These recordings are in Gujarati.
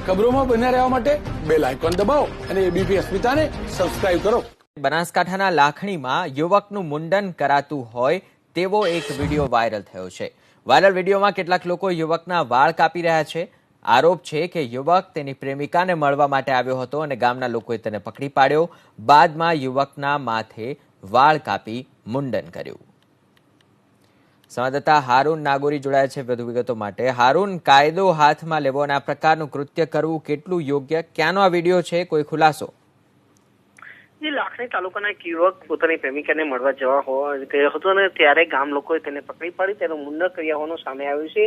ખબરોમાં બન્યા રહેવા માટે બેલ આઇકોન દબાવો અને એબીપી અસ્મિતાને સબસ્ક્રાઇબ કરો. બનાસકાંઠાના લાખણીમાં યુવકનું મુંડન કરાતું હોય તેવો એક વિડીયો વાયરલ થયો છે. વાયરલ વિડીયોમાં કેટલાક લોકો યુવકના વાળ કાપી રહ્યા છે. આરોપ છે કે યુવક તેની પ્રેમિકાને મળવા માટે આવ્યો હતો અને ગામના લોકોએ તેને પકડી પાડ્યો. બાદમાં યુવકના માથે વાળ કાપી મુંડન કર્યું. સંવાદદાતા હારૂન નાગોરી જોડાયા છે વધુ વિગતો માટે. હારૂન, કાયદો હાથમાં લેવો અને આ પ્રકારનું કૃત્ય કરવું કેટલું યોગ્ય? ક્યાંનો આ વિડીયો છે, કોઈ ખુલાસો? લાખણી તાલુકાના એક યુવક પોતાની પ્રેમિકાને મળવા ગયો હતો અને ત્યારે ગામ લોકોએ તેને પકડી પાડી તેનું મુંડન કર્યા હોવાનું સામે આવ્યું છે.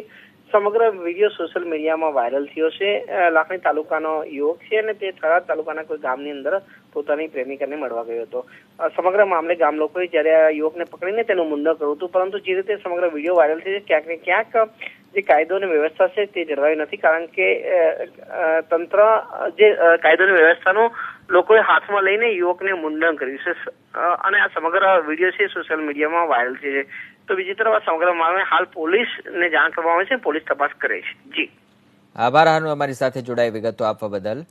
સમગ્ર વિડીયો સોશિયલ મીડિયામાં વાયરલ થયો છે. લાખણી તાલુકાનો યુવક છે અને તે થરાદ તાલુકાના કોઈ ગામની અંદર પોતાની પ્રેમિકાને મળવા ગયો હતો. સમગ્ર મામલે ગામ લોકોએ જ્યારે આ યુવકને પકડીને તેનું મુંડન કર્યું હતું, પરંતુ જે રીતે સમગ્ર વિડીયો વાયરલ થયો છે ક્યાંક ને ક્યાંક જે કાયદો અને વ્યવસ્થા છે તે જળવાઈ નથી, કારણ કે તંત્ર જે કાયદો અને વ્યવસ્થાનો લોકોએ હાથમાં લઈને યુવકને મુંડન કર્યું છે અને આ સમગ્ર વિડીયો છે સોશિયલ મીડિયામાં વાયરલ છે. તો બીજી તરફ આ સમગ્ર મામલે હાલ પોલીસને જાણ કરવામાં આવે છે, પોલીસ તપાસ કરે છે. જી આભાર હારૂન, અમારી સાથે જોડાઈ વિગતો આપવા બદલ.